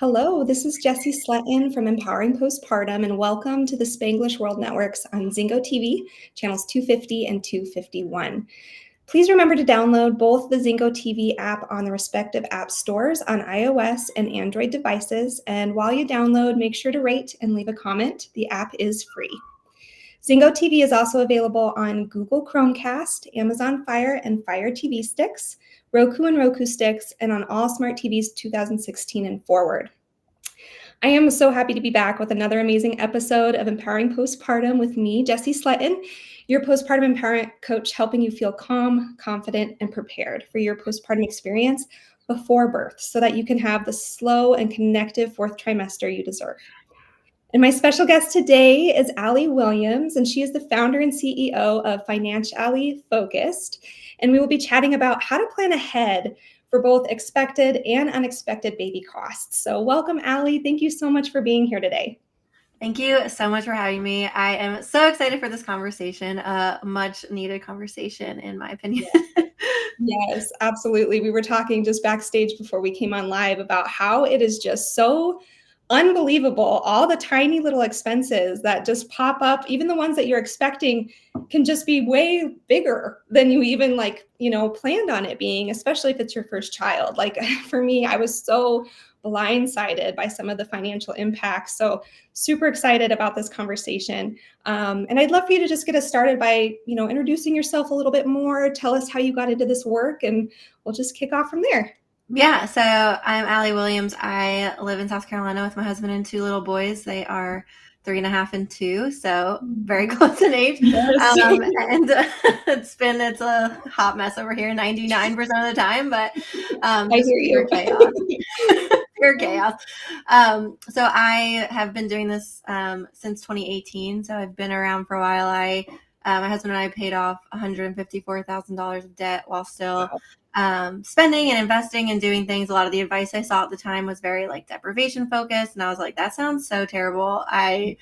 Hello, this is Jessi Sletten from Empowering Postpartum, and welcome to the Spanglish World Networks on Zingo TV, channels 250 and 251. Please remember to download both the Zingo TV app on the respective app stores on iOS and Android devices, and while you download, make sure to rate and leave a comment. The app is free. Zingo TV is also available on Google Chromecast, Amazon Fire and Fire TV sticks, Roku and Roku sticks, and on all smart TVs 2016 and forward. I am so happy to be back with another amazing episode of Empowering Postpartum with me, Jessi Sletten, your postpartum empowerment coach, helping you feel calm, confident, and prepared for your postpartum experience before birth so that you can have the slow and connective fourth trimester you deserve. And my special guest today is Alli Williams, and she is the founder and CEO of Financialli Focused. And we will be chatting about how to plan ahead for both expected and unexpected baby costs. So welcome, Alli. Thank you so much for being here today. Thank you so much for having me. I am so excited for this conversation, a much needed conversation, in my opinion. Yes, absolutely. We were talking just backstage before we came on live about how it is just so unbelievable. All the tiny little expenses that just pop up, even the ones that you're expecting can just be way bigger than you even planned on it being, especially if it's your first child. Like for me, I was so blindsided by some of the financial impacts. So super excited about this conversation. And I'd love for you to just get us started by, introducing yourself a little bit more. Tell us how you got into this work, and we'll just kick off from there. Yeah, so I'm Alli Williams. I live in South Carolina with my husband and two little boys. They are 3.5 and 2, so very close in age. Yes. And it's a hot mess over here 99% of the time, but I hear you. Chaos. Pure chaos. So I have been doing this since 2018, so I've been around for a while. My husband and I paid off $154,000 of debt while still spending and investing and doing things. A lot of the advice I saw at the time was very deprivation focused, and I was like, that sounds so terrible. I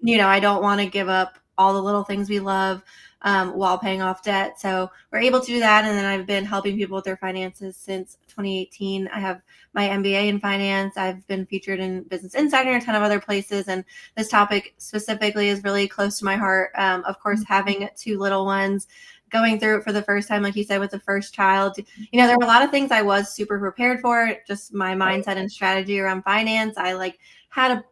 don't want to give up all the little things we love while paying off debt. So we're able to do that, and then I've been helping people with their finances since 2018. I have my MBA in finance. I've been featured in Business Insider and a ton of other places, and this topic specifically is really close to my heart. Of course, having two little ones, going through it for the first time, like you said, with the first child, there were a lot of things I was super prepared for, just my mindset and strategy around finance. I had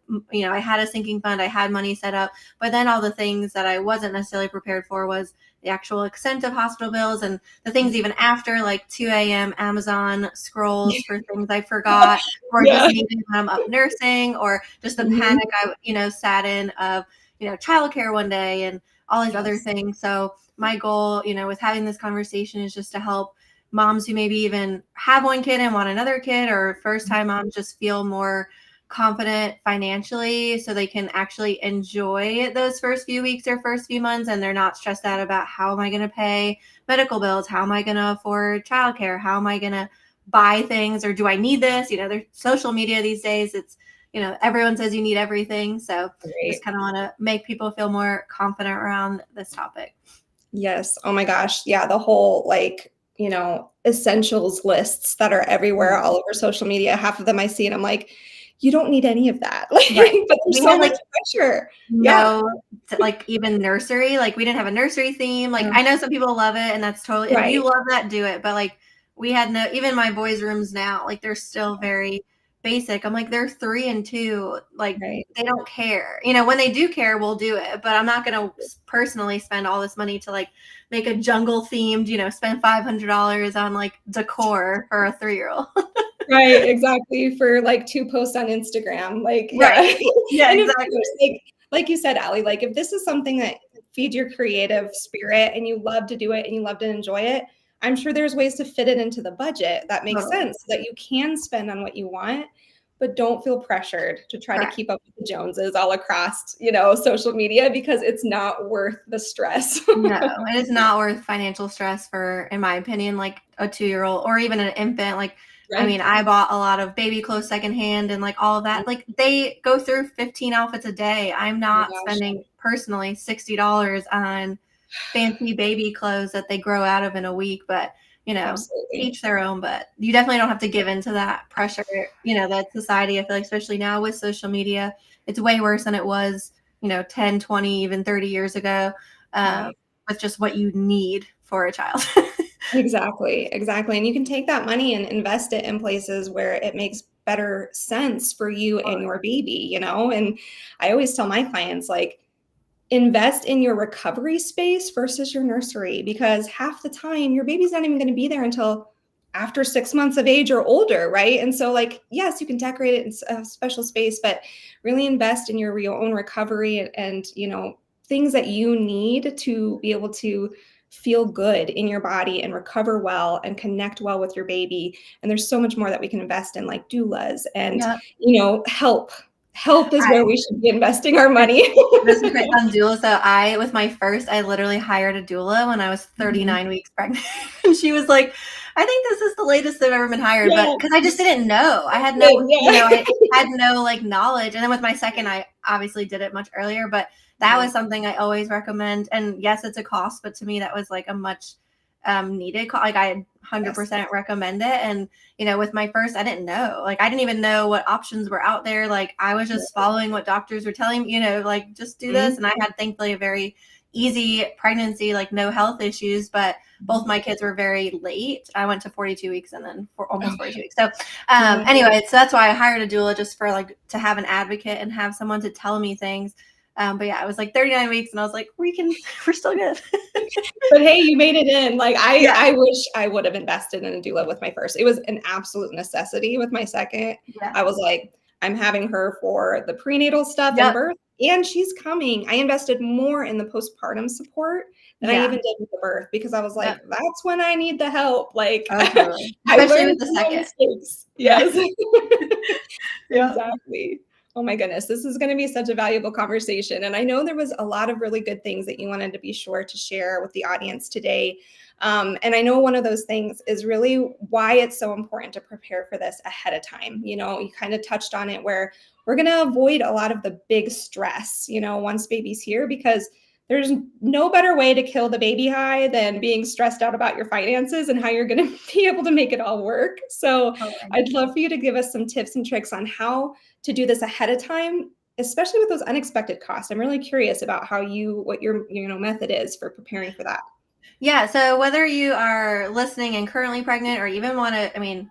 a sinking fund, I had money set up, but then all the things that I wasn't necessarily prepared for was the actual extent of hospital bills and the things even after, like 2 a.m. Amazon scrolls for things I forgot, or just needing them up nursing, or just the panic I, sat in of, childcare one day and all these other things. So my goal, with having this conversation is just to help moms who maybe even have one kid and want another kid, or first time moms just feel more confident financially so they can actually enjoy those first few weeks or first few months, and they're not stressed out about how am I going to pay medical bills, how am I going to afford childcare, how am I going to buy things, or do I need this? There's social media these days. It's everyone says you need everything. So just kind of want to make people feel more confident around this topic. Yes. Oh my gosh. Yeah. The whole essentials lists that are everywhere all over social media. Half of them I see and I'm like, you don't need any of that. But there's so much pressure. Even nursery, we didn't have a nursery theme. I know some people love it, and that's totally, if you love that, do it. But we had even my boys' rooms now, they're still very basic. I'm like, they're 3 and 2. They don't care. When they do care, we'll do it. But I'm not going to personally spend all this money to make a jungle themed, spend $500 on decor for a 3-year-old. Right. Exactly. For 2 posts on Instagram. Yeah, exactly. Like you said, Alli, if this is something that feeds your creative spirit and you love to do it and you love to enjoy it, I'm sure there's ways to fit it into the budget that makes sense so that you can spend on what you want, but don't feel pressured to try to keep up with the Joneses all across, social media, because it's not worth the stress. No, it is not worth financial stress for, in my opinion, a 2-year-old or even an infant. I mean, I bought a lot of baby clothes secondhand and all of that. They go through 15 outfits a day. I'm not spending personally $60 on fancy baby clothes that they grow out of in a week. But Absolutely. each their own, but you definitely don't have to give into that pressure, that society, I feel like, especially now with social media, it's way worse than it was, 10, 20, even 30 years ago, Right. with just what you need for a child. Exactly. And you can take that money and invest it in places where it makes better sense for you and your baby, And I always tell my clients, like, invest in your recovery space versus your nursery, because half the time your baby's not even going to be there until after 6 months of age or older, right? And so, like, yes, you can decorate it in a special space, but really invest in your own recovery and things that you need to be able to feel good in your body and recover well and connect well with your baby. And there's so much more that we can invest in, like doulas and Yeah. help is where we should be investing our money. This is great on doula. So with my first, I literally hired a doula when I was 39 weeks pregnant. And she was like, I think this is the latest I've ever been hired, Yeah. but because I just didn't know. I had no, Yeah. I had no like knowledge. And then with my second, I obviously did it much earlier, but that was something I always recommend. And yes, it's a cost, but to me, that was like a much needed cost. Like I 100% recommend it. And with my first, I didn't know. Like I didn't even know what options were out there. Like I was just following what doctors were telling me, like just do this. And I had thankfully a very easy pregnancy, like no health issues, but both my kids were very late. I went to 42 weeks and then for almost 42 weeks. So anyway, so that's why I hired a doula, just for like to have an advocate and have someone to tell me things. But yeah, it was like 39 weeks and I was like, we're still good. But hey, you made it in. Like I wish I would have invested in a doula with my first. It was an absolute necessity with my second. Yeah. I was like, I'm having her for the prenatal stuff and birth, and she's coming. I invested more in the postpartum support than I even did with the birth, because I was like, that's when I need the help. Like totally. I Especially learned with the my second. mistakes. Yes. Exactly. Oh my goodness, this is going to be such a valuable conversation. And I know there was a lot of really good things that you wanted to be sure to share with the audience today. And I know one of those things is really why it's so important to prepare for this ahead of time. You kind of touched on it, where we're going to avoid a lot of the big stress, once baby's here, because there's no better way to kill the baby high than being stressed out about your finances and how you're going to be able to make it all work. So I'd love for you to give us some tips and tricks on how to do this ahead of time, especially with those unexpected costs. I'm really curious about what your method is for preparing for that. Yeah. So whether you are listening and currently pregnant, or even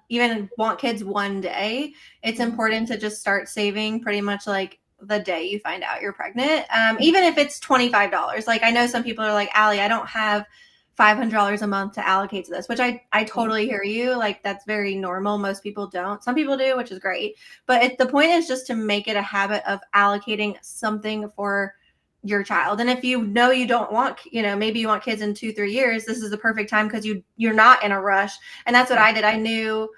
even want kids one day, it's important to just start saving pretty much like the day you find out you're pregnant. Even if it's $25. Like I know some people are like, Alli, I don't have $500 a month to allocate to this, which I totally hear you. Like that's very normal. Most people don't. Some people do, which is great. But the point is just to make it a habit of allocating something for your child. And if you don't want, maybe you want kids in 2-3 years, this is the perfect time, because you're not in a rush. And that's what I did. I knew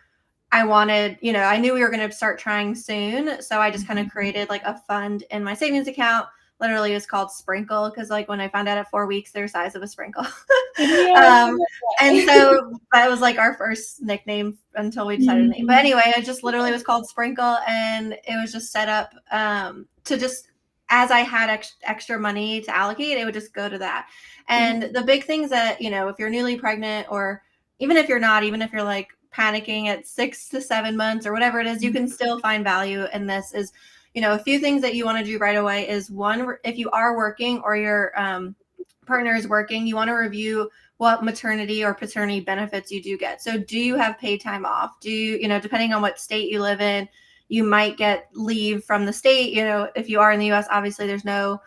I wanted, I knew we were going to start trying soon. So I just kind of created like a fund in my savings account. Literally it's called Sprinkle, because like when I found out at 4 weeks, they're the size of a sprinkle. And so that was like our first nickname until we decided to name. But anyway, it just literally was called Sprinkle, and it was just set up to just, as I had extra money to allocate, it would just go to that. And the big things that, if you're newly pregnant, or even if you're not, even if you're like panicking at 6 to 7 months or whatever it is, you can still find value in this. Is, a few things that you want to do right away is, one, if you are working or your partner is working, you want to review what maternity or paternity benefits you do get. So do you have paid time off? Do you, depending on what state you live in, you might get leave from the state. If you are in the US, obviously there's no,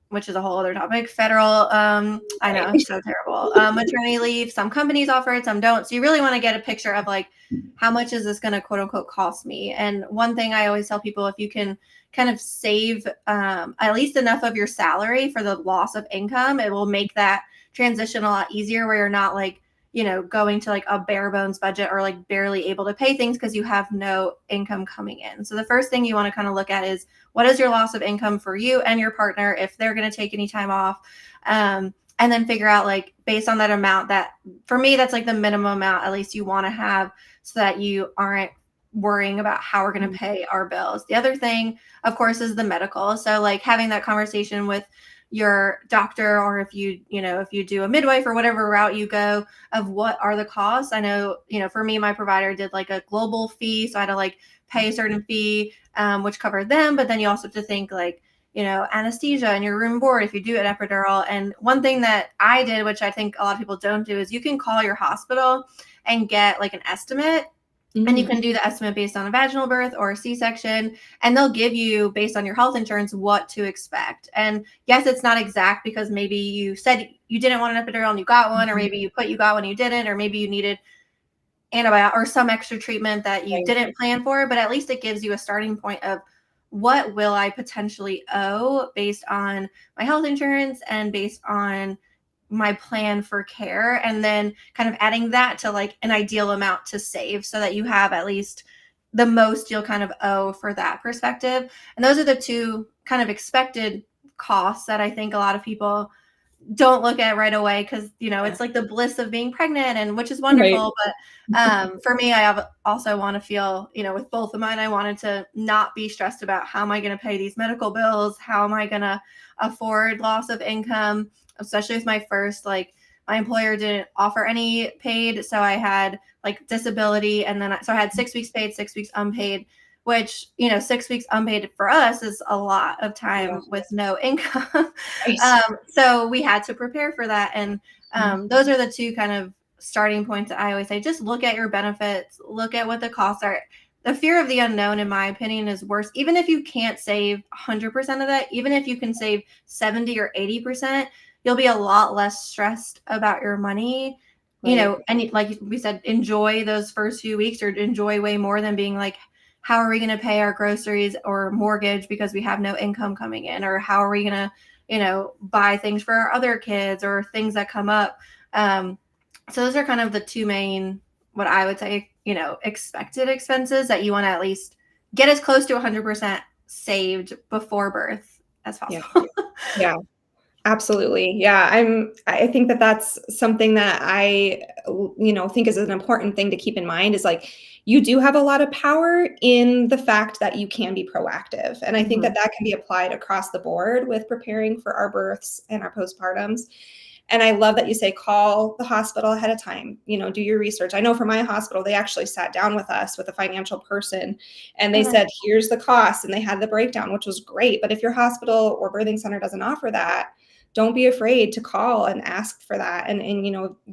which is a whole other topic, federal, I know, it's so terrible, maternity leave. Some companies offer it, some don't. So you really want to get a picture of like, how much is this going to quote unquote cost me? And one thing I always tell people, if you can kind of save at least enough of your salary for the loss of income, it will make that transition a lot easier, where you're not like, going to like a bare bones budget, or like barely able to pay things because you have no income coming in. So the first thing you want to kind of look at is, what is your loss of income for you and your partner, if they're going to take any time off? And then figure out, like, based on that amount, that for me, that's like the minimum amount at least you want to have, so that you aren't worrying about how we're going to pay our bills. The other thing, of course, is the medical. So like having that conversation with your doctor, or if you do a midwife or whatever route you go, of what are the costs. I know, for me, my provider did like a global fee. So I had to like pay a certain fee, which covered them. But then you also have to think like, anesthesia and your room and board if you do an epidural. And one thing that I did, which I think a lot of people don't do, is you can call your hospital and get like an estimate. And you can do the estimate based on a vaginal birth or a C-section, and they'll give you, based on your health insurance, what to expect. And yes, it's not exact, because maybe you said you didn't want an epidural and you got one, or maybe you got one and you didn't, or maybe you needed antibiotic or some extra treatment that you didn't plan for. But at least it gives you a starting point of what will I potentially owe based on my health insurance and based on my plan for care, and then kind of adding that to like an ideal amount to save, so that you have at least the most you'll kind of owe for that perspective. And those are the two kind of expected costs that I think a lot of people don't look at right away, because it's like the bliss of being pregnant, and which is wonderful. But for me, I also want to feel, with both of mine, I wanted to not be stressed about how am I going to pay these medical bills, how am I going to afford loss of income, especially with my first. Like, my employer didn't offer any paid, so I had like disability, and then so I had 6 weeks paid, 6 weeks unpaid, which 6 weeks unpaid for us is a lot of time with no income. So we had to prepare for that. And those are the two kind of starting points that I always say. Just look at your benefits, look at what the costs are. The fear of the unknown, in my opinion, is worse. Even if you can't save 100% of that, even if you can save 70 or 80%, you'll be a lot less stressed about your money. And like we said, enjoy those first few weeks, or enjoy way more than being like, how are we going to pay our groceries or mortgage because we have no income coming in? Or how are we going to, buy things for our other kids, or things that come up? So those are kind of the two main, what I would say, expected expenses that you want to at least get as close to 100% saved before birth as possible. Yeah. Absolutely. Yeah. I think that that's something that I, think is an important thing to keep in mind, is like, you do have a lot of power in the fact that you can be proactive. And I think that that can be applied across the board with preparing for our births and our postpartums. And I love that you say, call the hospital ahead of time, do your research. I know for my hospital, they actually sat down with us, with a financial person, and they said, here's the cost. And they had the breakdown, which was great. But if your hospital or birthing center doesn't offer that, don't be afraid to call and ask for that, and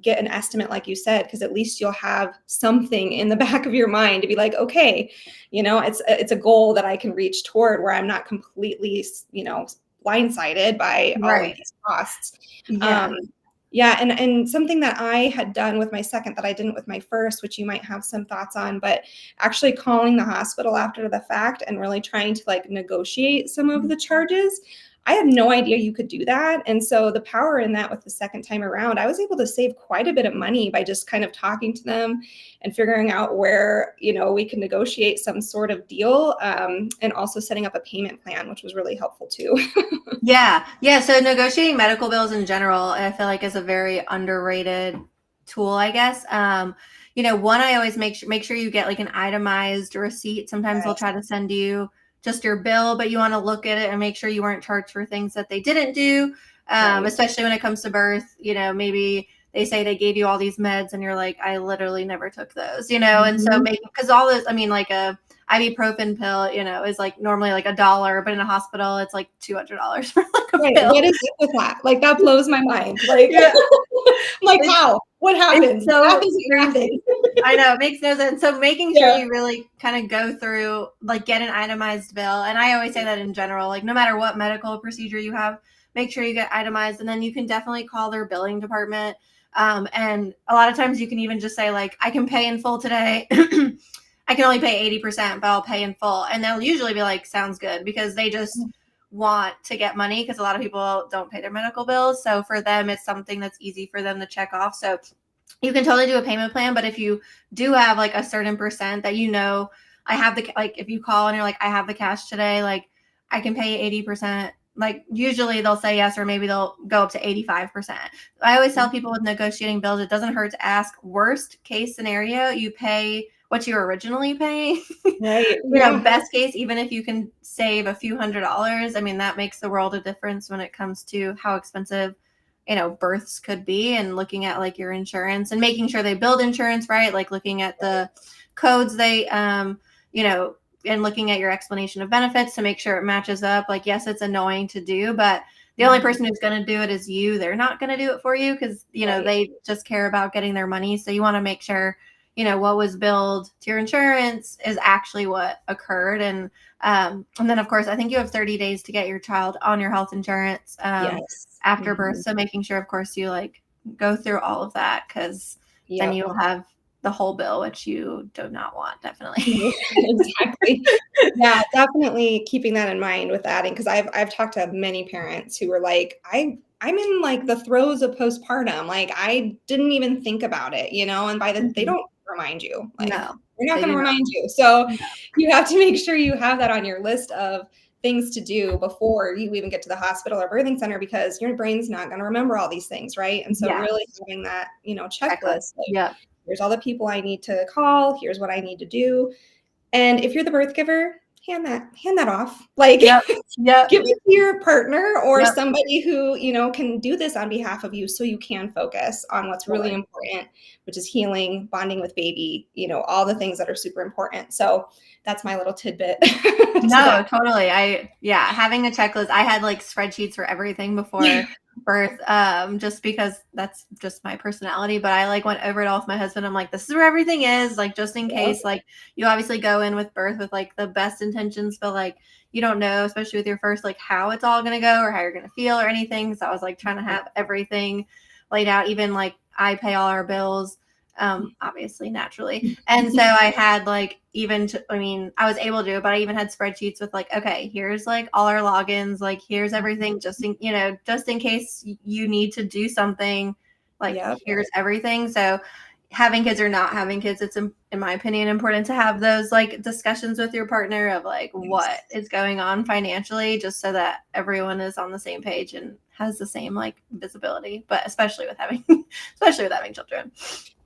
get an estimate, like you said, because at least you'll have something in the back of your mind to be like, okay, it's a goal that I can reach toward, where I'm not completely, blindsided by all of these costs. And something that I had done with my second that I didn't with my first, which you might have some thoughts on, but actually calling the hospital after the fact and really trying to like negotiate some of the charges. I had no idea you could do that. And so the power in that with the second time around, I was able to save quite a bit of money by just kind of talking to them and figuring out where, we can negotiate some sort of deal, and also setting up a payment plan, which was really helpful too. Yeah. So negotiating medical bills in general, I feel like, is a very underrated tool, I guess. One, I always make sure you get like an itemized receipt. Sometimes they'll try to send you just your bill, but you want to look at it and make sure you weren't charged for things that they didn't do. Especially when it comes to birth, maybe they say they gave you all these meds and you're like, I literally never took those, and so because all this, like a ibuprofen pill, is like normally like $1, but in a hospital, it's like $200 for like a pill. What is it with that? Like, that blows my mind. Like, I'm like, how? What happens? So crazy. I know, it makes no sense. So making sure you really kind of go through, like, get an itemized bill. And I always say that in general, like, no matter what medical procedure you have, make sure you get itemized. And then you can definitely call their billing department. And a lot of times you can even just say, like, I can pay in full today. I can only pay 80%, but I'll pay in full. And they'll usually be like, sounds good, because they just want to get money, because a lot of people don't pay their medical bills. So for them, it's something that's easy for them to check off. So you can totally do a payment plan. But if you do have like a certain percent that, I have like, if you call and you're like, I have the cash today, like I can pay 80%. Like usually they'll say yes, or maybe they'll go up to 85%. I always tell people with negotiating bills, it doesn't hurt to ask. Worst case scenario, you pay what you were originally paying. Right. You know, Yeah. best case, even if you can save a few $100s, I mean, that makes the world of difference when it comes to how expensive, you know, births could be, and looking at like your insurance and making sure they build insurance right, like looking at the codes they, you know, and looking at your explanation of benefits to make sure it matches up. Like, yes, it's annoying to do, but the only person who's going to do it is you. They're not going to do it for you because, you know, Right. they just care about getting their money. So you want to make sure, you know, what was billed to your insurance is actually what occurred. And then, of course, I think you have 30 days to get your child on your health insurance Yes. after birth. So making sure, of course, you like go through all of that, because then Yep. you'll have the whole bill, which you do not want, definitely. Exactly. Yeah, definitely keeping that in mind with adding, because I've talked to many parents who were like, I'm in like the throes of postpartum. Like I didn't even think about it, you know, and they Mhm. don't remind you. Like No, they're not they going do to not. remind you. So No. you have to make sure you have that on your list of things to do before you even get to the hospital or birthing center, because your brain's not going to remember all these things, right? And so Yeah. really having that, you know, Checklist. checklist, like Yep. here's all the people I need to call, here's what I need to do. And if you're the birth giver, hand that off. Like Yep. Yep. give it to your partner or Yep. somebody who, you know, can do this on behalf of you so you can focus on what's really Totally. important, which is healing, bonding with baby, you know, all the things that are super important. So that's my little tidbit to that. No, totally. Having a checklist. I had like spreadsheets for everything before birth, just because that's just my personality. But I like went over it all with my husband. I'm like, this is where everything is, like, just in Yep. case. Like, you obviously go in with birth with like the best intentions, but like you don't know, especially with your first, like how it's all gonna go or how you're gonna feel or anything. So I was like trying to have everything laid out. Even like I pay all our bills, obviously, naturally. And so I had like, I was able to do it, but I even had spreadsheets with like, okay, here's like all our logins, like here's everything, just in, you know, just in case you need to do something, like Yep. here's everything. So having kids or not having kids, it's in my opinion important to have those like discussions with your partner of like what is going on financially, just so that everyone is on the same page and has the same like visibility, but especially with having especially with having children.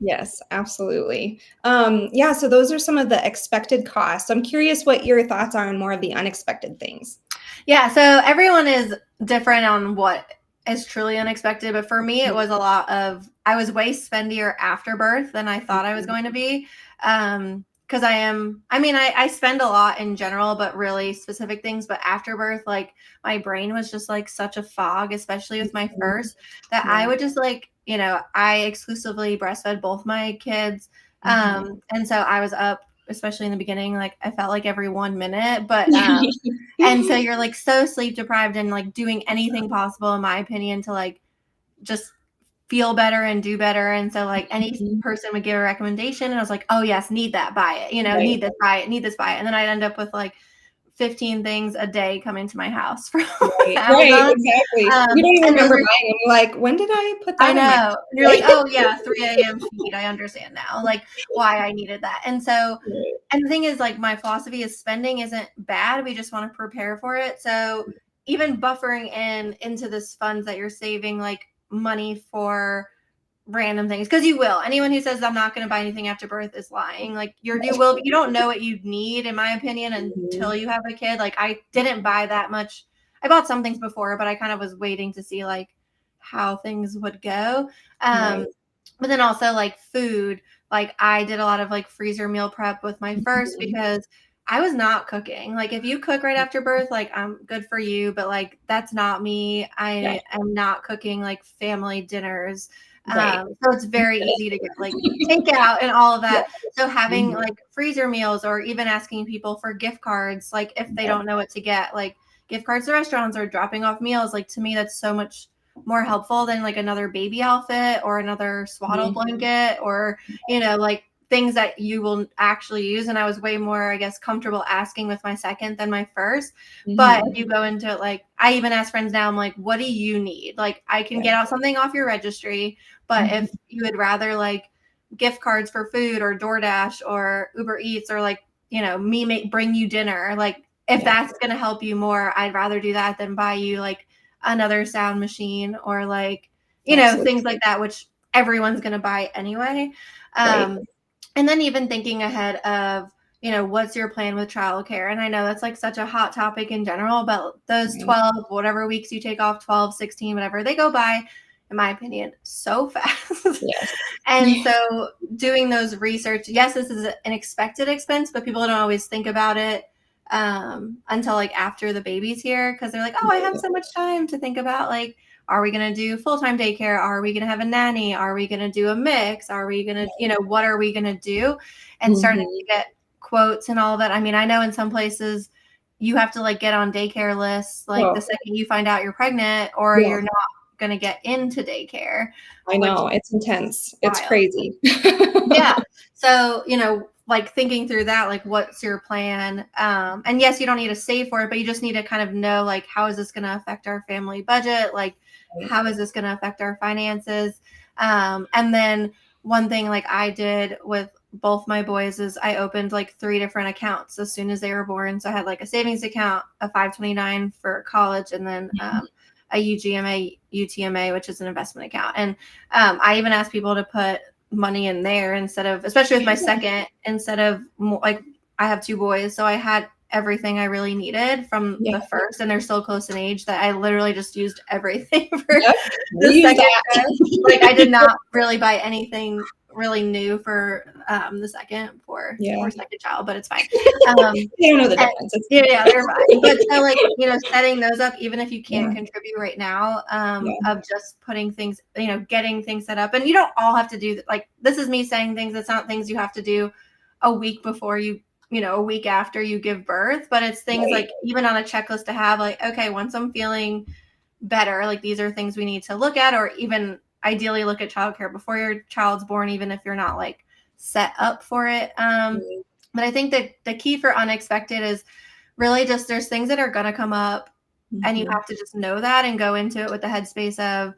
Yes, absolutely. Yeah, so those are some of the expected costs. I'm curious what your thoughts are on more of the unexpected things. Yeah, so everyone is different on what is truly unexpected, but for me, it was a lot of, I was way spendier after birth than I thought I was going to be. Because I spend a lot in general, but really specific things. But after birth, like my brain was just like such a fog, especially with my first, that I Yeah. would just like, you know, I exclusively breastfed both my kids. Mhm. And so I was up, especially in the beginning, like I felt like every 1 minute, but and so you're like so sleep deprived and like doing anything possible, in my opinion, to like just feel better and do better. And so like any Mhm. person would give a recommendation and I was like, oh yes, need that, buy it, you know, Right. need this, buy it, need this, buy it. And then I'd end up with like 15 things a day coming to my house from Right, Amazon. exactly. You don't even And those remember are, buying them. You're like, "When did I put I that in my know. You're like, right?" oh yeah, 3 a.m. feed. I understand now, like why I needed that. And so, Right. and the thing is, like, my philosophy is spending isn't bad. We just want to prepare for it. So even buffering into this funds that you're saving, like money for random things, because you will. Anyone who says I'm not going to buy anything after birth is lying. Like you will, but you don't know what you need, in my opinion, until Mhm. you have a kid. Like I didn't buy that much. I bought some things before, but I kind of was waiting to see like how things would go. Right. But then also like food, like I did a lot of like freezer meal prep with my first, Mhm. because I was not cooking. Like if you cook right after birth, like I'm good for you, but like that's not me. Yeah, I am not cooking like family dinners. right. So it's very easy to get like takeout and all of that. So having Mhm. like freezer meals, or even asking people for gift cards, like if they Yep. don't know what to get, like gift cards to restaurants or dropping off meals, like to me, that's so much more helpful than like another baby outfit or another swaddle Mhm. blanket, or, you know, like things that you will actually use. And I was way more, I guess, comfortable asking with my second than my first. But if Mhm. you go into it, like I even ask friends now, I'm like, what do you need? Like I can Yeah. get out something off your registry, but Mhm. if you would rather like gift cards for food or DoorDash or Uber Eats, or like, you know, bring you dinner, like if Yeah. that's going to help you more, I'd rather do that than buy you like another sound machine, or like, you know, Absolutely. things like that, which everyone's going to buy anyway. Right. Um, And then even thinking ahead of, what's your plan with childcare? And I know that's like such a hot topic in general, but those 12, whatever weeks you take off, 12, 16, whatever, they go by, in my opinion, so fast. Yes. And so doing those research, yes, this is an expected expense, but people don't always think about it until like after the baby's here, because they're like, oh, I have so much time to think about, like, are we going to do full-time daycare? Are we going to have a nanny? Are we going to do a mix? Are we going to, what are we going to do? And starting to get quotes and all that. I mean, I know in some places you have to like get on daycare lists, like the second you find out you're pregnant, or you're not going to get into daycare. I know, it's intense. It's crazy. Yeah. So, like thinking through that, like what's your plan? And yes, you don't need to save for it, but you just need to kind of know, like, how is this going to affect our family budget? Like, how is this going to affect our finances? And then one thing like I did with both my boys is I opened like 3 different accounts as soon as they were born. So I had like a savings account, a 529 for college, and then a UTMA, which is an investment account. And I even asked people to put money in there instead of, especially with my second, instead of like, I have 2 boys, so I had everything I really needed from the first, and they're so close in age that I literally just used everything for the second. Like I did not really buy anything really new for the second for second child, but it's fine. They don't know the difference. Yeah, they're fine. But so like, setting those up, even if you can't contribute right now, of just putting things, getting things set up. And you don't all have to do like, this is me saying things. It's not things you have to do a week before you, a week after you give birth, but it's things like even on a checklist to have, like, okay, once I'm feeling better, like these are things we need to look at, or even ideally look at childcare before your child's born, even if you're not like set up for it. But I think that the key for unexpected is really just, there's things that are going to come up and you have to just know that and go into it with the headspace of,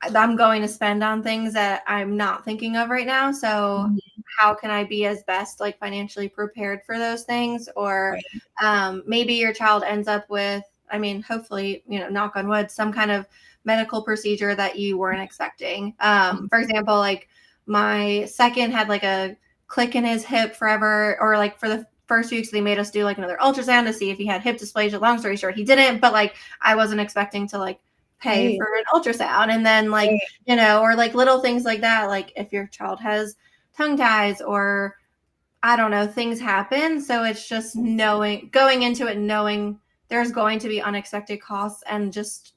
I'm going to spend on things that I'm not thinking of right now. So how can I be as best like financially prepared for those things? Or maybe your child ends up with, I mean, hopefully, knock on wood, some kind of medical procedure that you weren't expecting. For example, like my second had like a click in his hip forever, or like for the first weeks they made us do like another ultrasound to see if he had hip dysplasia. Long story short, he didn't, but like I wasn't expecting to like pay for an ultrasound. And then like, or like little things like that, like if your child has tongue ties, or I don't know, things happen. So it's just going into it, knowing there's going to be unexpected costs, and just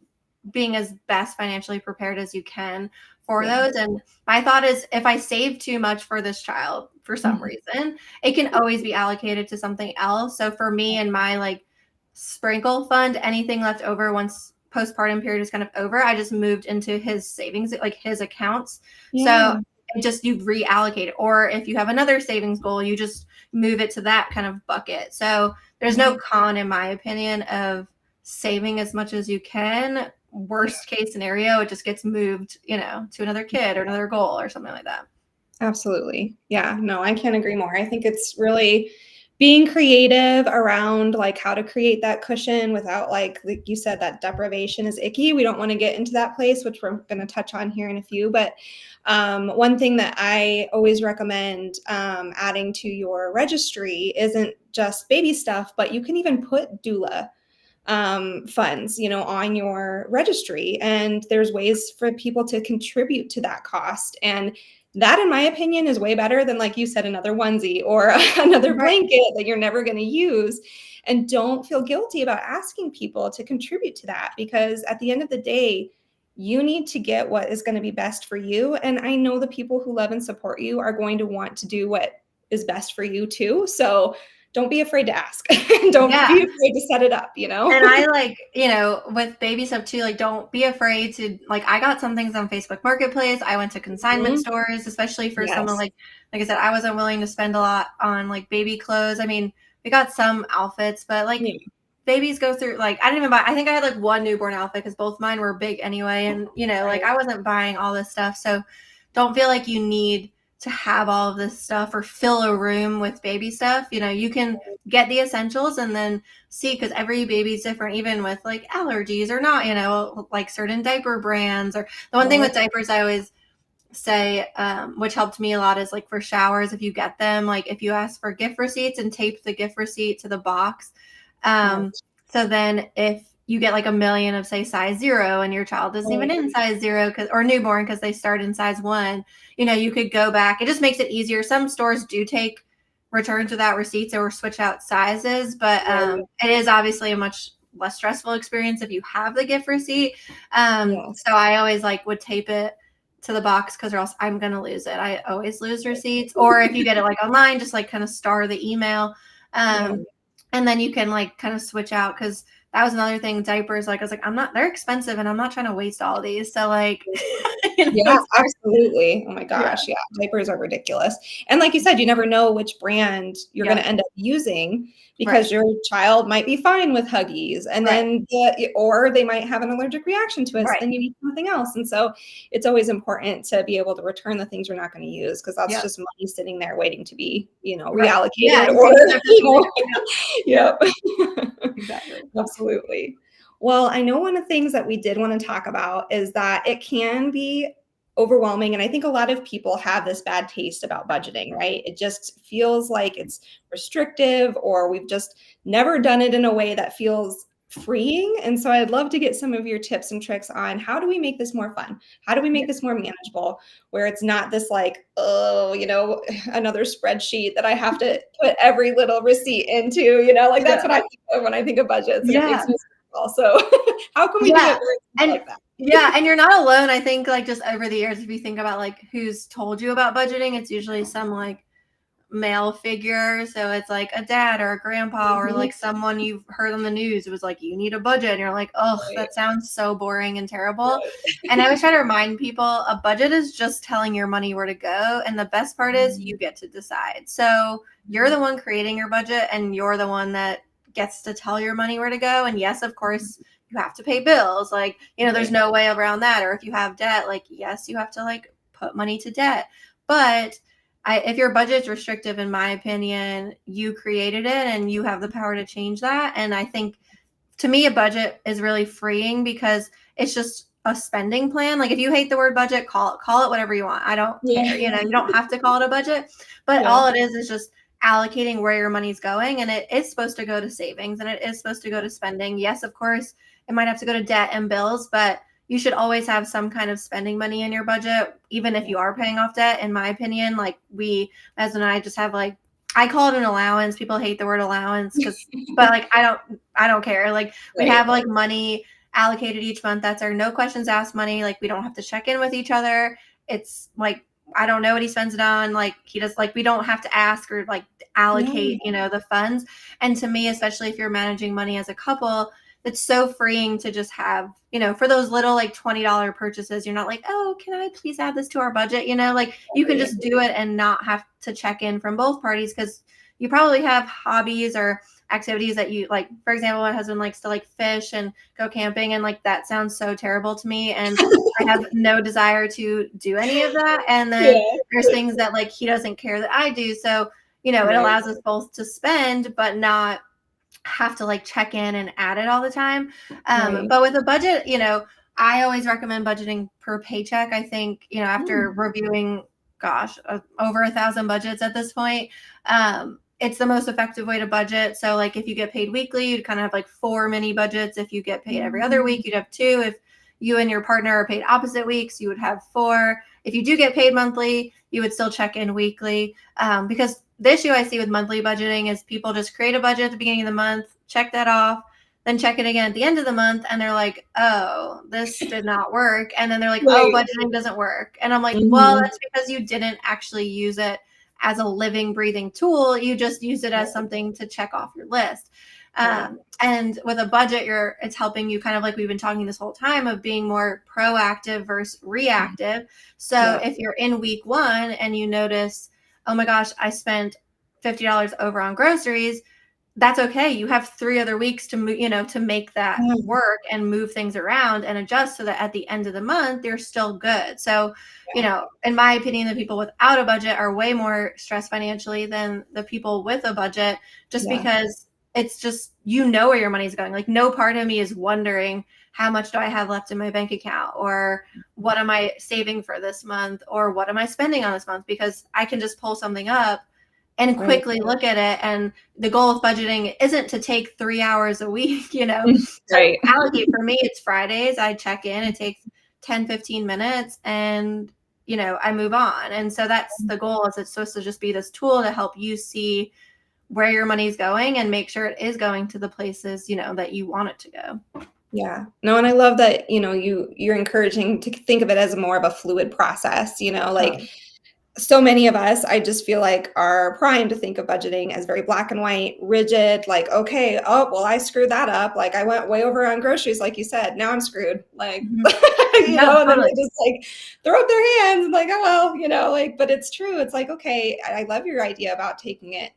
being as best financially prepared as you can for those. And my thought is, if I save too much for this child for some reason, it can always be allocated to something else. So for me and my like sprinkle fund, anything left over once postpartum period is kind of over, I just moved into his savings, like his accounts. So just you reallocate it. Or if you have another savings goal, you just move it to that kind of bucket. So there's no con, in my opinion, of saving as much as you can. Worst case scenario, it just gets moved, to another kid or another goal or something like that. Absolutely. Yeah, no, I can't agree more. I think it's really being creative around like how to create that cushion without like you said, that deprivation is icky. We don't want to get into that place, which we're going to touch on here in a few. But one thing that I always recommend adding to your registry isn't just baby stuff, but you can even put doula funds, on your registry. And there's ways for people to contribute to that cost. And that, in my opinion, is way better than, like you said, another onesie or another blanket that you're never going to use. And don't feel guilty about asking people to contribute to that, because at the end of the day, you need to get what is going to be best for you. And I know the people who love and support you are going to want to do what is best for you too. So don't be afraid to ask. Don't be afraid to set it up, And I like, with baby stuff too, like don't be afraid to, like, I got some things on Facebook Marketplace. I went to consignment stores, especially for someone like I said, I wasn't willing to spend a lot on like baby clothes. I mean, we got some outfits, but like babies go through, like, I didn't even buy, I think I had like one newborn outfit because both mine were big anyway. And, like I wasn't buying all this stuff. So don't feel like you need to have all of this stuff or fill a room with baby stuff. You can get the essentials and then see, because every baby's different, even with like allergies or not, like certain diaper brands. Or the one thing with diapers I always say, which helped me a lot, is like for showers, if you get them, like if you ask for gift receipts and tape the gift receipt to the box. So then if you get like a million of say size 0 and your child isn't even in size 0 or newborn because they start in size 1, you could go back. It just makes it easier. Some stores do take returns without receipts or switch out sizes, but it is obviously a much less stressful experience if you have the gift receipt. So I always like would tape it to the box because or else I'm going to lose it. I always lose receipts. Or if you get it like online, just like kind of star the email. And then you can like kind of switch out, because that was another thing. Diapers, like I was like, they're expensive and I'm not trying to waste all these. So like, yeah, absolutely. Oh my gosh. Yeah. Diapers are ridiculous. And like you said, you never know which brand you're going to end up using, because your child might be fine with Huggies, and then, or they might have an allergic reaction to it. So then you need something else. And so it's always important to be able to return the things you're not going to use, because that's just money sitting there waiting to be, reallocated Exactly. Absolutely. Well, I know one of the things that we did want to talk about is that it can be overwhelming. And I think a lot of people have this bad taste about budgeting, right? It just feels like it's restrictive, or we've just never done it in a way that feels freeing. And so I'd love to get some of your tips and tricks on how do we make this more fun? How do we make this more manageable, where it's not this like, oh, another spreadsheet that I have to put every little receipt into, like that's what I think of when I think of budgets. And it makes me also, how can we do it like that? Yeah, and you're not alone. I think like just over the years, if you think about like who's told you about budgeting, it's usually some like male figure. So it's like a dad or a grandpa or like someone you've heard on the news. It was like, you need a budget. And you're like, oh, that sounds so boring and terrible. And I always try to remind people, a budget is just telling your money where to go. And the best part is you get to decide. So you're the one creating your budget, and you're the one that gets to tell your money where to go. And yes, of course, you have to pay bills. Like, there's no way around that. Or if you have debt, like, yes, you have to like put money to debt. But if your budget's restrictive, in my opinion, you created it and you have the power to change that. And I think, to me, a budget is really freeing because it's just a spending plan. Like if you hate the word budget, call it whatever you want. I don't care. You don't have to call it a budget, but all it is just allocating where your money's going. And it is supposed to go to savings, and it is supposed to go to spending. Yes, of course, it might have to go to debt and bills, but you should always have some kind of spending money in your budget, even if you are paying off debt. In my opinion, like my husband and I just have like, I call it an allowance. People hate the word allowance but like, I don't care. Like we have like money allocated each month. That's our no questions asked money. Like we don't have to check in with each other. It's like, I don't know what he spends it on. Like he does, like, we don't have to ask or like allocate, the funds. And to me, especially if you're managing money as a couple, it's so freeing to just have, for those little like $20 purchases, you're not like, oh, can I please add this to our budget? Like you can just do it and not have to check in from both parties, because you probably have hobbies or activities that you like. For example, my husband likes to like fish and go camping, and like that sounds so terrible to me, and I have no desire to do any of that. And then there's things that like he doesn't care that I do. So, it allows us both to spend, but not have to like check in and add it all the time. But with a budget, I always recommend budgeting per paycheck. I think, after reviewing, over 1,000 budgets at this point, it's the most effective way to budget. So like if you get paid weekly, you'd kind of have like 4 mini budgets. If you get paid every other week, you'd have 2. If you and your partner are paid opposite weeks, you would have 4. If you do get paid monthly, you would still check in weekly, because the issue I see with monthly budgeting is people just create a budget at the beginning of the month, check that off, then check it again at the end of the month, and they're like, oh, this did not work. And then they're like, oh, budgeting doesn't work. And I'm like, well, that's because you didn't actually use it as a living, breathing tool. You just use it as something to check off your list. And with a budget, it's helping you, kind of like we've been talking this whole time, of being more proactive versus reactive. So if you're in week 1 and you notice, oh my gosh, I spent $50 over on groceries, that's okay. You have 3 other weeks to move, to make that work and move things around and adjust, so that at the end of the month, you're still good. So, in my opinion, the people without a budget are way more stressed financially than the people with a budget, just because it's just, you know where your money's going. Like, no part of me is wondering how much do I have left in my bank account, or what am I saving for this month, or what am I spending on this month, because I can just pull something up and quickly look at it. And the goal of budgeting isn't to take 3 hours a week, you know. Right. So allocate, for me, it's Fridays. I check in, it takes 10-15 minutes, and you know, I move on. And so that's the goal, is it's supposed to just be this tool to help you see where your money's going and make sure it is going to the places, you know, that you want it to go. Yeah. No, and I love that, you know, you're encouraging to think of it as more of a fluid process, you know, like so many of us, I just feel like, are primed to think of budgeting as very black and white, rigid, like, okay, oh, well, I screwed that up. Like, I went way over on groceries, like you said, now I'm screwed. Like, you know, and then they just like throw up their hands and like, oh, well, you know, like, but it's true. It's like, okay, I love your idea about taking it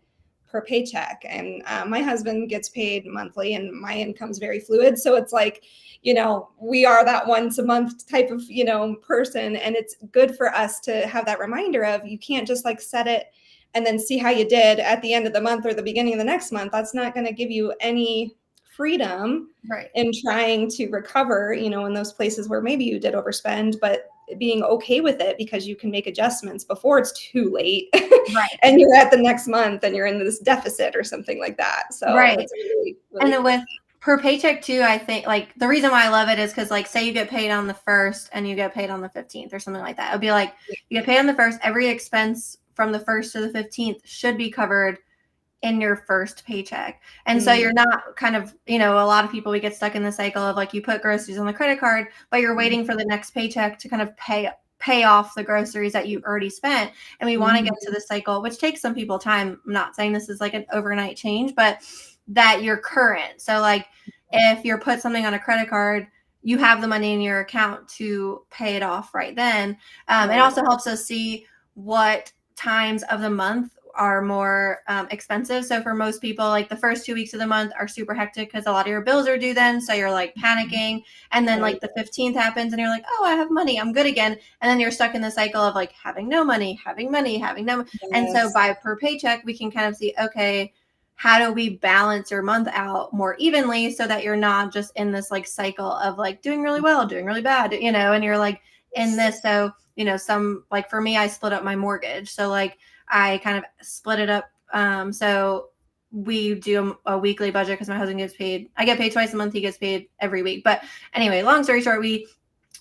per paycheck. And my husband gets paid monthly and my income's very fluid. So it's like, you know, we are that once a month type of, you know, person. And it's good for us to have that reminder of, you can't just like set it and then see how you did at the end of the month or the beginning of the next month. That's not going to give you any freedom in trying to recover, you know, in those places where maybe you did overspend, but being okay with it, because you can make adjustments before it's too late. And you're at the next month and you're in this deficit or something like that. So it's really, really and then with per paycheck too, I think like the reason why I love it is because, like, say you get paid on the 1st and you get paid on the 15th or something like that. It'll be like, you get paid on the 1st, every expense from the 1st to the 15th should be covered in your first paycheck. And so you're not kind of, you know, a lot of people, we get stuck in the cycle of like, you put groceries on the credit card, but you're waiting for the next paycheck to kind of pay off the groceries that you already spent. And we want to get to the cycle, which takes some people time. I'm not saying this is like an overnight change, but that you're current. So like, if you're put something on a credit card, you have the money in your account to pay it off right then. It also helps us see what times of the month are more expensive. So for most people, like the first 2 weeks of the month are super hectic because a lot of your bills are due then. So you're like panicking. And then like the 15th happens and you're like, oh, I have money, I'm good again. And then you're stuck in the cycle of like having no money, having money, having no money. And so by per paycheck, we can kind of see, okay, how do we balance your month out more evenly so that you're not just in this like cycle of like doing really well, doing really bad, you know, and you're like in this. So, you know, some, like for me, I split up my mortgage. So like I kind of split it up. So we do a weekly budget because my husband gets paid. I get paid twice a month. He gets paid every week. But anyway, long story short, we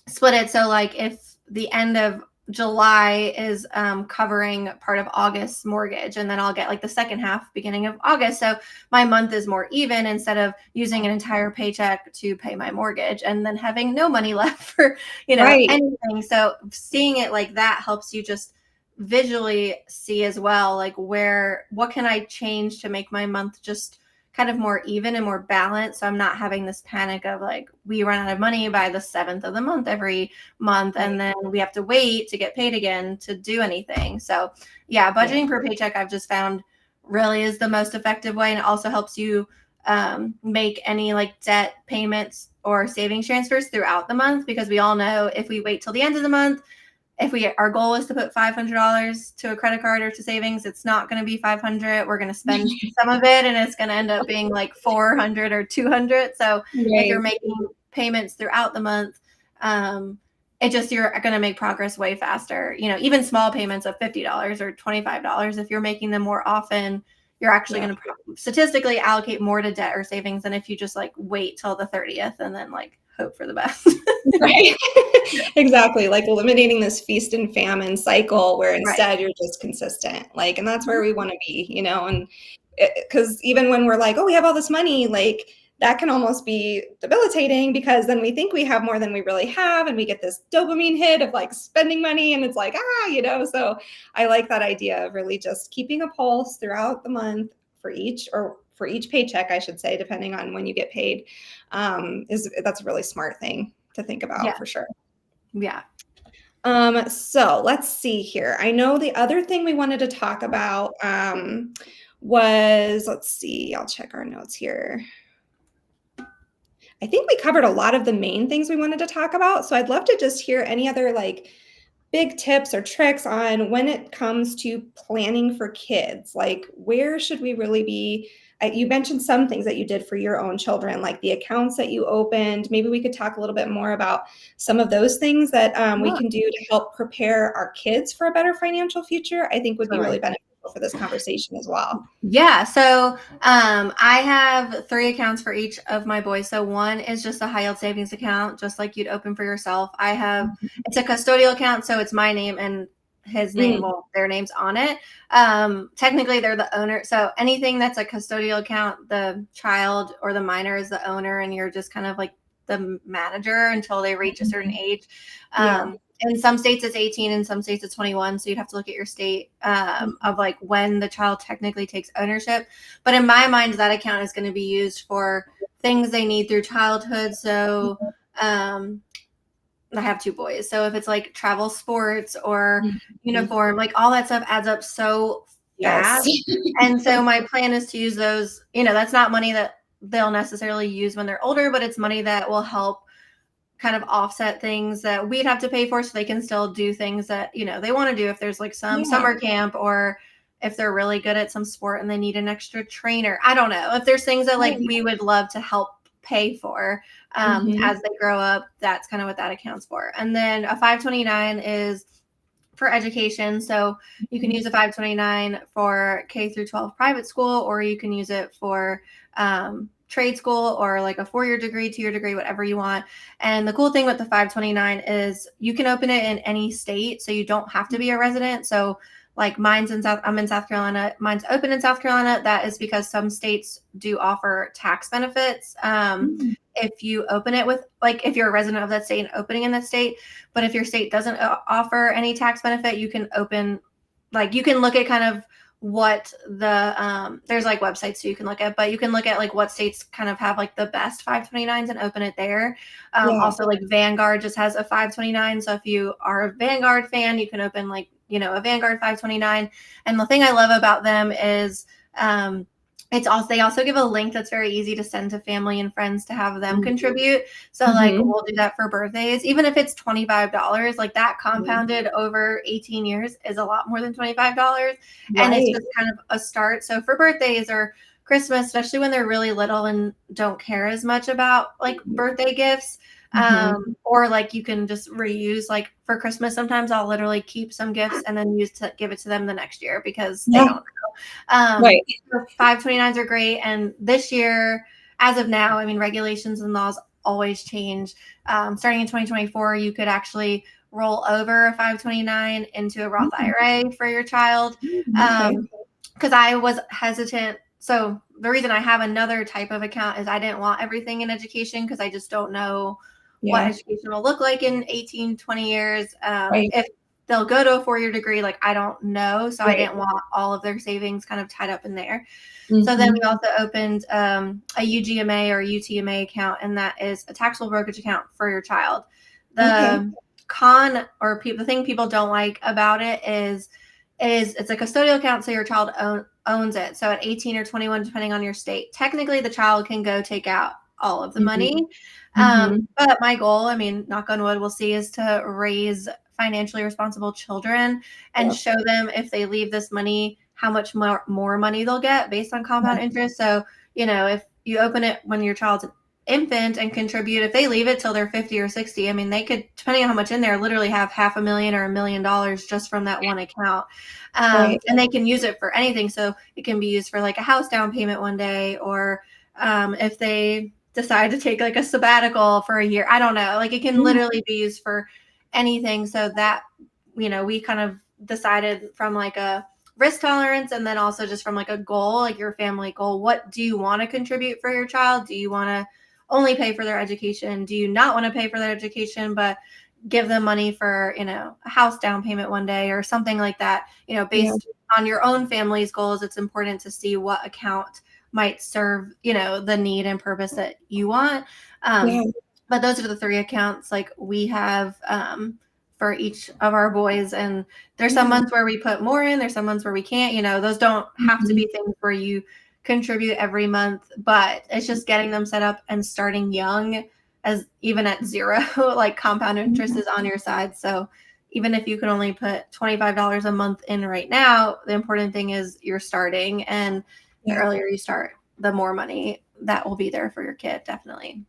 split it. So like if the end of July is covering part of August's mortgage, and then I'll get like the second half beginning of August. So my month is more even instead of using an entire paycheck to pay my mortgage and then having no money left for, you know, anything. So seeing it like that helps you just visually see as well, like what can I change to make my month just kind of more even and more balanced, so I'm not having this panic of like, we run out of money by the 7th of the month every month, and then we have to wait to get paid again to do anything. So yeah, budgeting per paycheck I've just found really is the most effective way, and it also helps you make any like debt payments or savings transfers throughout the month, because we all know if we wait till the end of the month, if our goal is to put $500 to a credit card or to savings, it's not going to be 500. We're going to spend some of it, and it's going to end up being like 400 or 200. So if you're making payments throughout the month, you're going to make progress way faster. You know, even small payments of $50 or $25, if you're making them more often, you're actually going to statistically allocate more to debt or savings than if you just like wait till the 30th and then like hope for the best. Right. Exactly. Like eliminating this feast and famine cycle where instead you're just consistent. Like, and that's where we want to be, you know, and because even when we're like, oh, we have all this money, like that can almost be debilitating, because then we think we have more than we really have. And we get this dopamine hit of like spending money, and it's like, you know, so I like that idea of really just keeping a pulse throughout the month for each paycheck, I should say, depending on when you get paid. That's a really smart thing to think about for sure. Yeah. So let's see here. I know the other thing we wanted to talk about was, let's see, I'll check our notes here. I think we covered a lot of the main things we wanted to talk about. So I'd love to just hear any other like big tips or tricks on when it comes to planning for kids? Like, where should we really be? You mentioned some things that you did for your own children, like the accounts that you opened. Maybe we could talk a little bit more about some of those things that we can do to help prepare our kids for a better financial future. I think would be really beneficial for this conversation as well. Yeah. So I have 3 accounts for each of my boys. So one is just a high yield savings account, just like you'd open for yourself. It's a custodial account. So it's my name and his name, well, their name's on it. Technically they're the owner. So anything that's a custodial account, the child or the minor is the owner, and you're just kind of like the manager until they reach a certain age. In some states it's 18, in some states it's 21. So you'd have to look at your state of like when the child technically takes ownership. But in my mind, that account is going to be used for things they need through childhood. So I have 2 boys. So if it's like travel sports or uniform, like all that stuff adds up so fast. And so my plan is to use those, that's not money that they'll necessarily use when they're older, but it's money that will help kind of offset things that we'd have to pay for, so they can still do things that, they want to do. If there's like some summer camp, or if they're really good at some sport and they need an extra trainer, I don't know. If there's things that like we would love to help pay for as they grow up, that's kind of what that accounts for. And then a 529 is for education. So you can use a 529 for K through 12 private school, or you can use it for trade school, or like a 4-year degree, 2-year degree, whatever you want. And the cool thing with the 529 is you can open it in any state, so you don't have to be a resident. So like I'm in South Carolina. Mine's open in South Carolina. That is because some states do offer tax benefits if you open it with, like, if you're a resident of that state and opening in that state. But if your state doesn't offer any tax benefit, you can open, like, you can look at kind of what the there's like websites so you can look at, but you can look at like what states kind of have like the best 529s and open it there. Also, like Vanguard just has a 529. So if you are a Vanguard fan, you can open like, a Vanguard 529. And the thing I love about them is they also give a link that's very easy to send to family and friends to have them contribute. So like we'll do that for birthdays, even if it's $25, like that compounded over 18 years is a lot more than $25. And it's just kind of a start. So for birthdays or Christmas, especially when they're really little and don't care as much about like birthday gifts, or like you can just reuse, like for Christmas, sometimes I'll literally keep some gifts and then give it to them the next year because they don't know. 529s are great. And this year, as of now, I mean, regulations and laws always change. Starting in 2024, you could actually roll over a 529 into a Roth IRA for your child. Because I was hesitant. So the reason I have another type of account is I didn't want everything in education, because I just don't know what education will look like in 18, 20 years. If they'll go to a 4-year degree, like I don't know. So I didn't want all of their savings kind of tied up in there. So then we also opened a UGMA or UTMA account, and that is a taxable brokerage account for your child. The con, or the thing people don't like about it is it's a custodial account, so your child owns it. So at 18 or 21, depending on your state, technically the child can go take out all of the money. But my goal, I mean, knock on wood, we'll see, is to raise financially responsible children and show them if they leave this money, how much more money they'll get based on compound interest. So, if you open it when your child's an infant and contribute, if they leave it till they're 50 or 60, I mean, they could, depending on how much in there, literally have $500,000 or $1 million just from that one account. And they can use it for anything. So it can be used for like a house down payment one day, or if they decide to take like a sabbatical for a year, I don't know, like it can literally be used for anything. So that, we kind of decided from like a risk tolerance, and then also just from like a goal, like your family goal, what do you want to contribute for your child? Do you want to only pay for their education? Do you not want to pay for their education, but give them money for, a house down payment one day or something like that? Based on your own family's goals, it's important to see what account might serve, the need and purpose that you want. But those are the 3 accounts like we have for each of our boys. And there's some months where we put more in, there's some months where we can't, those don't have to be things where you contribute every month, but it's just getting them set up and starting young, as even at 0, like compound interest is on your side. So even if you can only put $25 a month in right now, the important thing is you're starting, and the earlier you start, the more money that will be there for your kid. Definitely.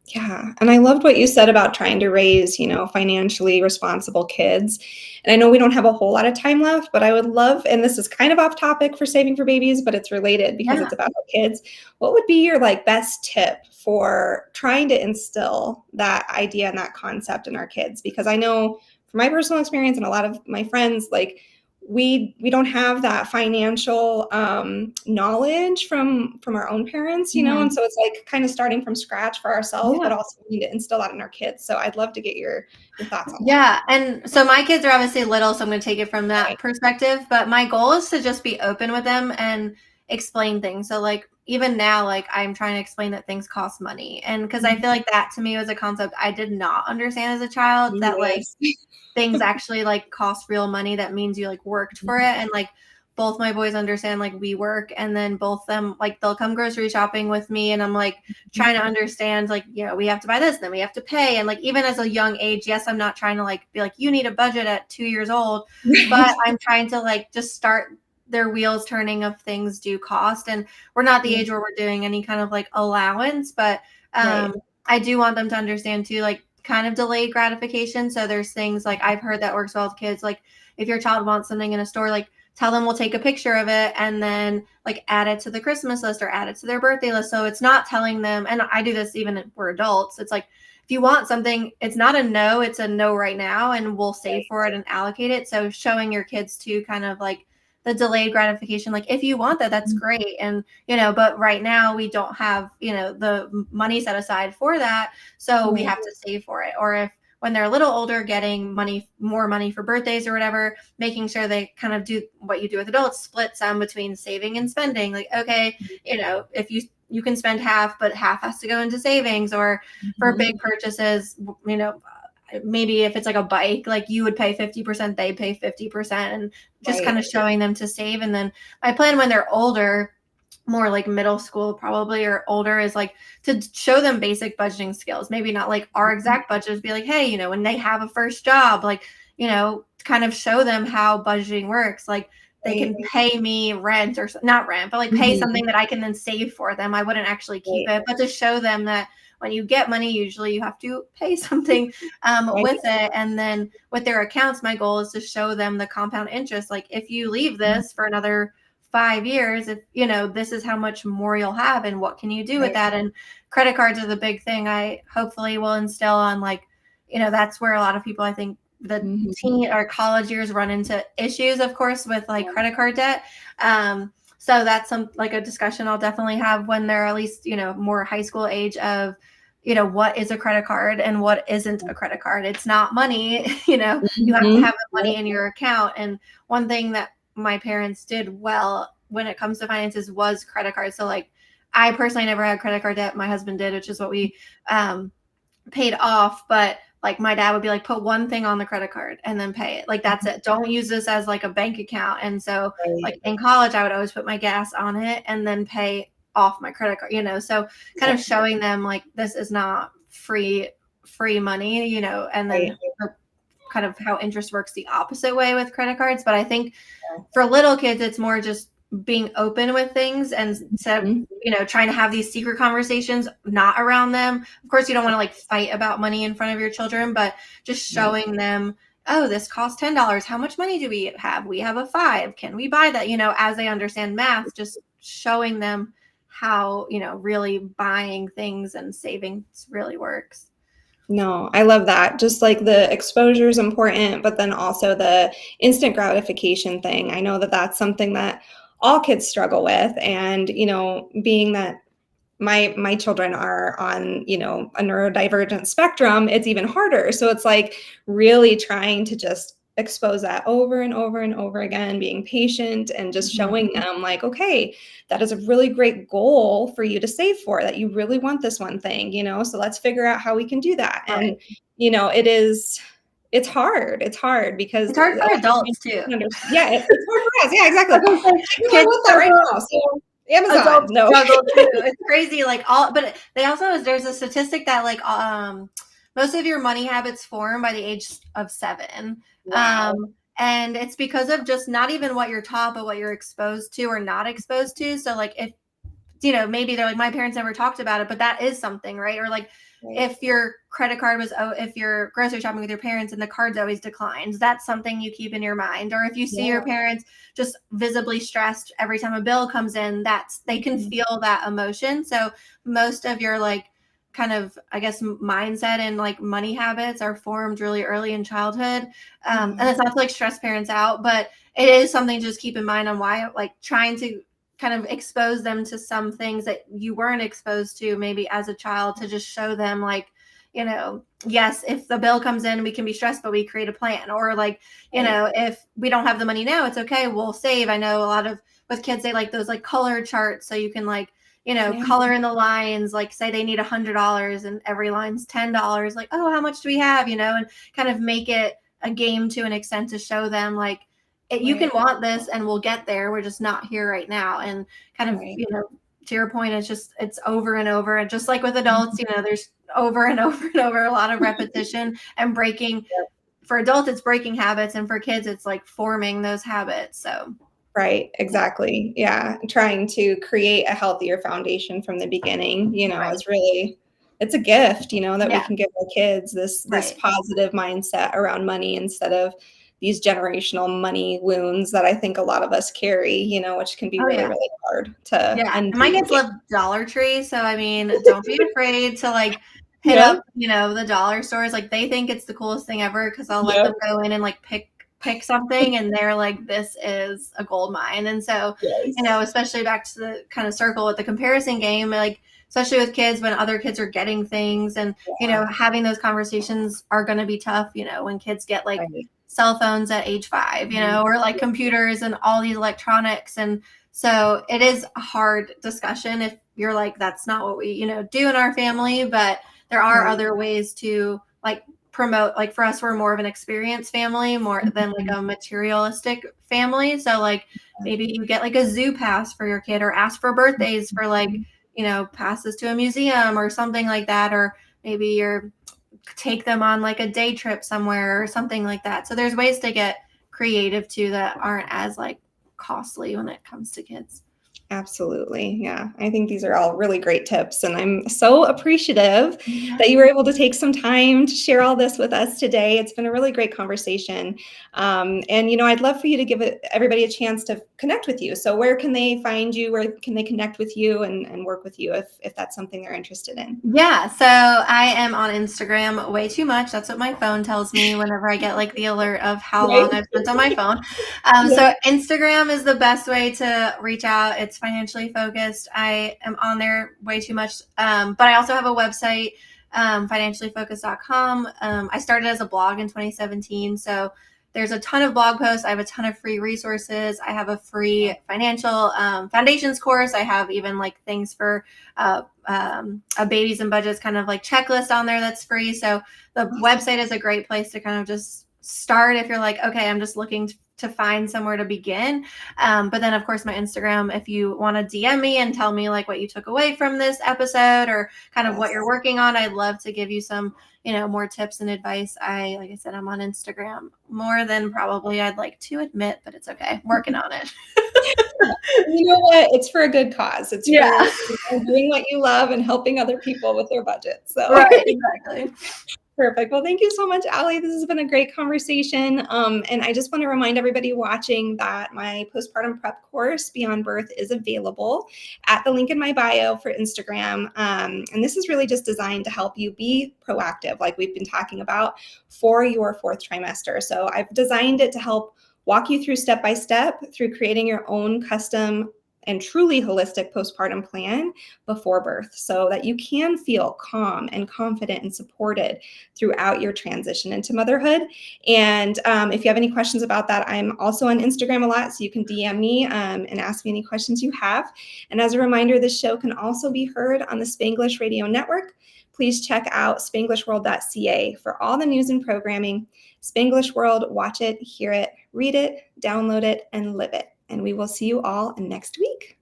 Yeah. And I loved what you said about trying to raise, financially responsible kids. And I know we don't have a whole lot of time left, but I would love, and this is kind of off topic for saving for babies, but it's related because it's about our kids. What would be your best tip for trying to instill that idea and that concept in our kids? Because I know from my personal experience and a lot of my friends, we don't have that financial knowledge from our own parents, and so it's kind of starting from scratch for ourselves, but also we need to instill that in our kids. So I'd love to get your thoughts on that. Yeah. And so my kids are obviously little, so I'm going to take it from that perspective, but my goal is to just be open with them and explain things. So even now, I'm trying to explain that things cost money. And because I feel like that to me was a concept I did not understand as a child, that things actually cost real money. That means you worked for it. And both my boys understand we work, and then both them they'll come grocery shopping with me, and I'm trying to understand we have to buy this, then we have to pay. And even as a young age, yes, I'm not trying to be you need a budget at 2 years old, but I'm trying to just start their wheels turning of things do cost. And we're not the age where we're doing any kind of allowance, but I do want them to understand too, kind of delayed gratification. So there's things I've heard that works well with kids. If your child wants something in a store, tell them we'll take a picture of it and then add it to the Christmas list or add it to their birthday list. So it's not telling them, and I do this even if we're adults, it's if you want something, it's not a no, it's a no right now, and we'll save for it and allocate it. So showing your kids to kind of the delayed gratification, if you want that, that's great. And, but right now we don't have, the money set aside for that. So we have to save for it. Or if when they're a little older, getting more money for birthdays or whatever, making sure they kind of do what you do with adults, split some between saving and spending. Okay, if you can spend half, but half has to go into savings. Or for big purchases, maybe if it's a bike, you would pay 50%, they pay 50%, and just kind of showing them to save. And then my plan when they're older, more middle school probably or older, is to show them basic budgeting skills. Maybe not our exact budgets, be hey, when they have a first job, kind of show them how budgeting works. They can pay me rent, or not rent, but pay something that I can then save for them. I wouldn't actually keep it, but to show them that when you get money, usually you have to pay something with it. And then with their accounts, my goal is to show them the compound interest. If you leave this for another 5 years, if this is how much more you'll have, and what can you do with that. And credit cards are the big thing I hopefully will instill on that's where a lot of people, I think, the teen or college years run into issues, of course, with credit card debt. So that's a discussion I'll definitely have when they're at least, more high school age of, what is a credit card and what isn't a credit card. It's not money, you have to have the money in your account. And one thing that my parents did well when it comes to finances was credit cards. So I personally never had credit card debt. My husband did, which is what we paid off. But my dad would be put one thing on the credit card and then pay it. That's it. Don't use this as a bank account. And so in college, I would always put my gas on it and then pay off my credit card, so kind of showing them this is not free money, and then kind of how interest works the opposite way with credit cards. But I think for little kids, it's more just being open with things, and trying to have these secret conversations, not around them. Of course, you don't want to fight about money in front of your children, but just showing them, oh, this costs $10. How much money do we have? We have a $5. Can we buy that? As they understand math, just showing them how, really buying things and savings really works. No, I love that. Just the exposure is important, but then also the instant gratification thing. I know that that's something that all kids struggle with. And, being that my children are on, a neurodivergent spectrum, it's even harder. So it's really trying to just expose that over and over and over again, being patient and just showing them okay, that is a really great goal for you to save for, that you really want this one thing, so let's figure out how we can do that. Right. And, it's hard because it's hard for adults too. Yeah, it's hard for us. Yeah, exactly. I want that right now. So Amazon, no. Struggle too. It's crazy. But they also, there's a statistic that most of your money habits form by the age of 7. Wow. And it's because of just not even what you're taught, but what you're exposed to or not exposed to. So like if, maybe they're like, my parents never talked about it, but that is something, right? Or like Right. if your credit card was, if you're grocery shopping with your parents and the card's always declined, that's something you keep in your mind. Or if you see your parents just visibly stressed every time a bill comes in, they can feel that emotion. So most of your like kind of, I guess, mindset and like money habits are formed really early in childhood. And it's not to like stress parents out, but it is something to just keep in mind on why, like trying to kind of expose them to some things that you weren't exposed to maybe as a child, to just show them like, yes, if the bill comes in, we can be stressed, but we create a plan. Or like, if we don't have the money now, it's okay, we'll save. I know a lot of with kids, they like those like color charts, so you can like, color in the lines, like say they need $100 and every line's $10, like, oh, how much do we have, and kind of make it a game to an extent to show them like, you can want this and we'll get there. We're just not here right now. And kind of, to your point, it's over and over. And just like with adults, there's over and over and over a lot of repetition and breaking. For adults, it's breaking habits. And for kids, it's like forming those habits. So. Right, exactly. Yeah. Trying to create a healthier foundation from the beginning, is really, it's a gift, that we can give our kids this positive mindset around money instead of these generational money wounds that I think a lot of us carry, which can be really, really hard to undo. My kids love Dollar Tree. So, I mean, don't be afraid to like hit up, the dollar stores. Like they think it's the coolest thing ever because I'll let them go in and like pick something and they're like, this is a gold mine. And so, especially back to the kind of circle with the comparison game, like, especially with kids when other kids are getting things and, having those conversations are going to be tough, when kids get like cell phones at age 5, or like computers and all these electronics. And so it is a hard discussion if you're like, that's not what we, do in our family, but there are other ways to like promote, like for us, we're more of an experience family more than like a materialistic family. So like maybe you get like a zoo pass for your kid or ask for birthdays for like, passes to a museum or something like that. Or maybe you're take them on like a day trip somewhere or something like that. So there's ways to get creative too that aren't as like costly when it comes to kids. Absolutely. Yeah. I think these are all really great tips. And I'm so appreciative that you were able to take some time to share all this with us today. It's been a really great conversation. And, I'd love for you to give everybody a chance to connect with you. So where can they find you? Where can they connect with you and work with you if that's something they're interested in? Yeah. So I am on Instagram way too much. That's what my phone tells me whenever I get like the alert of how long I've spent on my phone. So Instagram is the best way to reach out. It's financially focused. I am on there way too much. But I also have a website, financiallyfocused.com. I started as a blog in 2017. So there's a ton of blog posts. I have a ton of free resources. I have a free financial foundations course. I have even like things for a babies and budgets kind of like checklist on there that's free. So the website is a great place to kind of just start if you're like, okay, I'm just looking to find somewhere to begin. But then of course my Instagram, if you want to DM me and tell me like what you took away from this episode or kind of what you're working on, I'd love to give you some, more tips and advice. Like I said, I'm on Instagram more than probably I'd like to admit, but it's okay. I'm working on it. You know what? It's for a good cause. It's for doing what you love and helping other people with their budget. So right, exactly. Perfect. Well, thank you so much, Alli. This has been a great conversation. And I just want to remind everybody watching that my postpartum prep course, Beyond Birth, is available at the link in my bio for Instagram. And this is really just designed to help you be proactive, like we've been talking about, for your 4th trimester. So I've designed it to help walk you through step by step through creating your own custom and truly holistic postpartum plan before birth so that you can feel calm and confident and supported throughout your transition into motherhood. And if you have any questions about that, I'm also on Instagram a lot, so you can DM me and ask me any questions you have. And as a reminder, this show can also be heard on the Spanglish Radio Network. Please check out spanglishworld.ca for all the news and programming. Spanglish World, watch it, hear it, read it, download it, and live it. And we will see you all next week.